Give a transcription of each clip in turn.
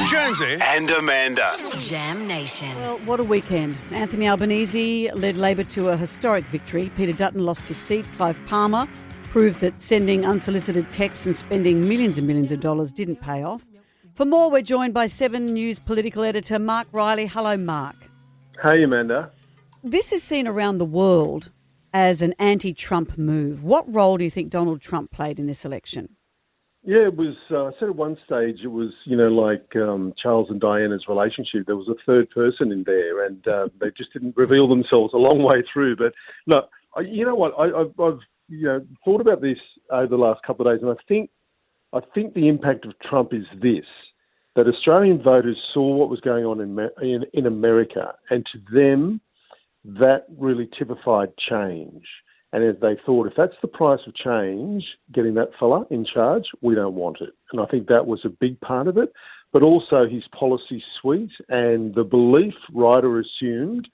Jonesy and Amanda. Jam Nation. Well, what a weekend. Anthony Albanese led Labor to a historic victory. Peter Dutton lost his seat. Clive Palmer proved that sending unsolicited texts and spending millions and millions of dollars didn't pay off. For more, we're joined by 7 News political editor Mark Riley. Hello, Mark. Hey, Amanda. This is seen around the world as an anti-Trump move. What role do you think Donald Trump played in this election? Yeah, it was, I said at one stage, it was, like Charles and Diana's relationship. There was a third person in there and they just didn't reveal themselves a long way through. But look, you know what, I've thought about this over the last couple of days, and I think the impact of Trump is this, that Australian voters saw what was going on in America, and to them, that really typified change. And as they thought, if that's the price of change, getting that fella in charge, we don't want it. And I think that was a big part of it. But also his policy suite and the belief Ryder assumed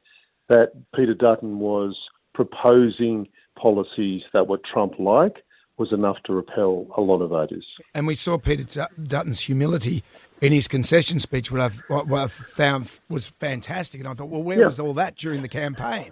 that Peter Dutton was proposing policies that were Trump-like was enough to repel a lot of voters. And we saw Peter Dutton's humility in his concession speech, what I found was fantastic. And I thought, well, where was all that during the campaign?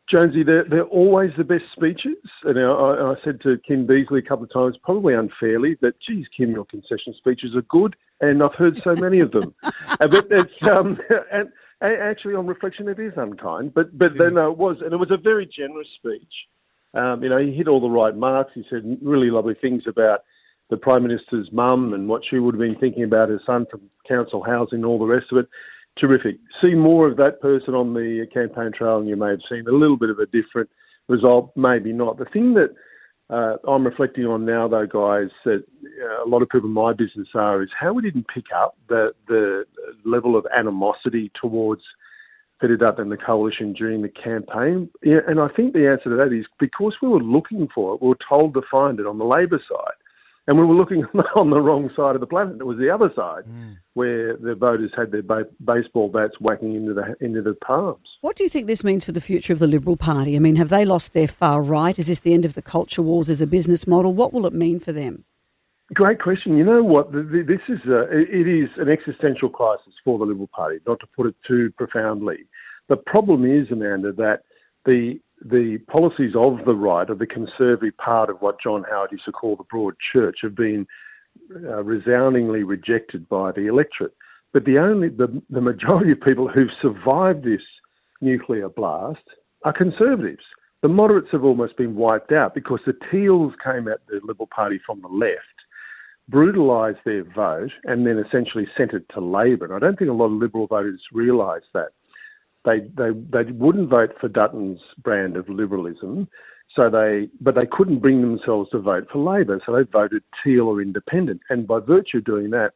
Jonesy, they're always the best speeches. And I said to Kim Beazley a couple of times, probably unfairly, that, geez, Kim, your concession speeches are good, and I've heard so many of them. But it's, and actually, on reflection, it is unkind. But then it was, and it was a very generous speech. He hit all the right marks. He said really lovely things about the Prime Minister's mum and what she would have been thinking about her son from council housing and all the rest of it. Terrific. See more of that person on the campaign trail, and you may have seen a little bit of a different result, maybe not. The thing that I'm reflecting on now, though, guys, that a lot of people in my business are, is how we didn't pick up the level of animosity towards Peter Dutton and the coalition during the campaign. Yeah, and I think the answer to that is because we were looking for it, we were told to find it on the Labor side. And we were looking on the wrong side of the planet. It was the other side where the voters had their baseball bats whacking into the palms. What do you think this means for the future of the Liberal Party? I mean, have they lost their far right? Is this the end of the culture wars as a business model? What will it mean for them? Great question. You know what? This is it is an existential crisis for the Liberal Party, not to put it too profoundly. The problem is, Amanda, that the policies of the right, of the conservative part of what John Howard used to call the broad church, have been resoundingly rejected by the electorate. But the majority of people who've survived this nuclear blast are conservatives. The moderates have almost been wiped out because the Teals came at the Liberal Party from the left, brutalised their vote, and then essentially sent it to Labor. And I don't think a lot of Liberal voters realise that. They wouldn't vote for Dutton's brand of liberalism, but they couldn't bring themselves to vote for Labor, so they voted Teal or Independent. And by virtue of doing that,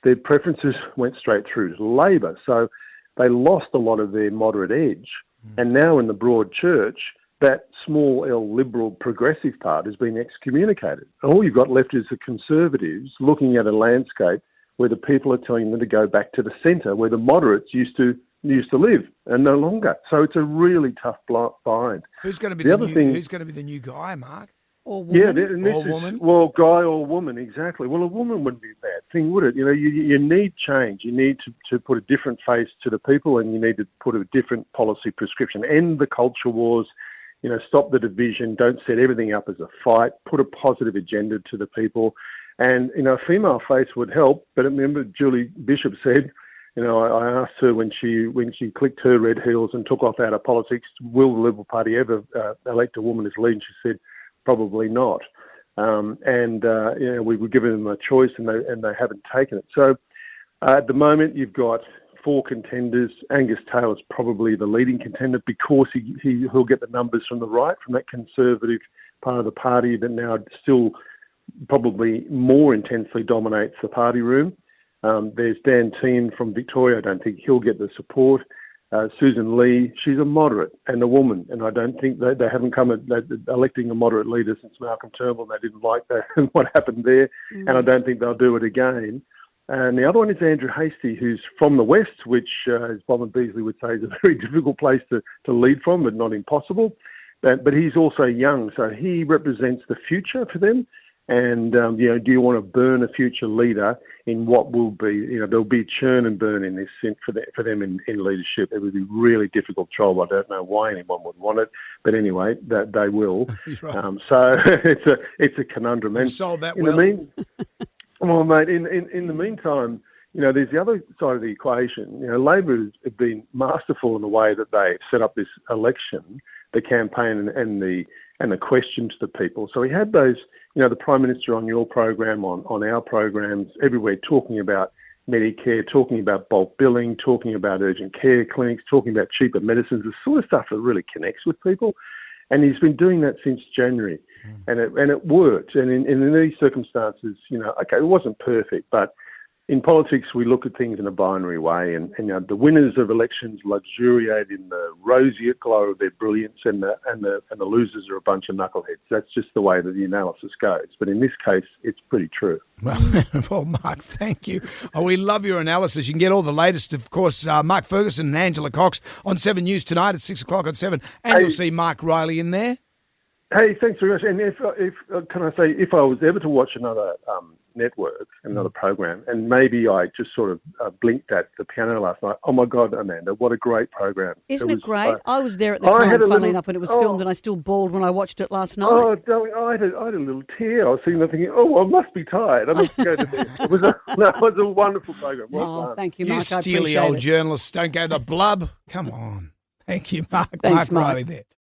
their preferences went straight through to Labor. So they lost a lot of their moderate edge. And now in the broad church, that small L Liberal progressive part has been excommunicated. And all you've got left is the Conservatives looking at a landscape where the people are telling them to go back to the centre, where the moderates used to live, and no longer. So it's a really tough bind. Who's going to be the new guy, Mark? Or woman? Yeah, or woman. Well, guy or woman, exactly. Well, a woman wouldn't be a bad thing, would it? You need change. You need to put a different face to the people, and you need to put a different policy prescription. End the culture wars. Stop the division. Don't set everything up as a fight. Put a positive agenda to the people, and a female face would help. But I remember Julie Bishop said, I asked her when she clicked her red heels and took off out of politics, will the Liberal Party ever elect a woman as leader? And she said, probably not. We were giving them a choice, and they haven't taken it. So at the moment, you've got 4 contenders. Angus Taylor's probably the leading contender because he'll get the numbers from the right, from that conservative part of the party that now still probably more intensely dominates the party room. There's Dan Tehan from Victoria. I don't think he'll get the support. Susan Lee, she's a moderate and a woman, and I don't think they haven't come at electing a moderate leader since Malcolm Turnbull. They didn't like that and what happened there, and I don't think they'll do it again. And the other one is Andrew Hastie, who's from the West, which, as Bob and Beazley would say, is a very difficult place to lead from, but not impossible. But he's also young, so he represents the future for them. And, do you want to burn a future leader in what will be, there'll be churn and burn in this for them in leadership. It would be really difficult job. I don't know why anyone would want it, but anyway, that they will. Right. So it's a conundrum. You And solved that in well. well, mate, in the meantime, there's the other side of the equation. Labor has been masterful in the way that they set up this election, the campaign and the questions to people. So we had those, the Prime Minister on your program, on our programs, everywhere talking about Medicare, talking about bulk billing, talking about urgent care clinics, talking about cheaper medicines, the sort of stuff that really connects with people. And he's been doing that since January, and it worked. And in these circumstances, okay, it wasn't perfect, but in politics, we look at things in a binary way, and the winners of elections luxuriate in the roseate glow of their brilliance, and the losers are a bunch of knuckleheads. That's just the way that the analysis goes. But in this case, it's pretty true. Well, Mark, thank you. We love your analysis. You can get all the latest, of course, Mark Ferguson and Angela Cox on 7 News tonight at 6 o'clock on 7, and you'll see Mark Riley in there. Hey, thanks very much. And if I was ever to watch another network, another program, and maybe I just sort of blinked at the piano last night. Oh my God, Amanda, what a great program! Isn't it great? I was there at the time, funnily enough, when it was filmed, and I still bawled when I watched it last night. Oh, darling, I had a little tear. I was sitting there thinking, I must be tired. I must go to bed. It was a wonderful program. Well done. Thank you, Mark. You I steely appreciate old it. journalists, don't go the blub. Come on. Thank you, Mark. Thanks, Mark Mark. Riley there.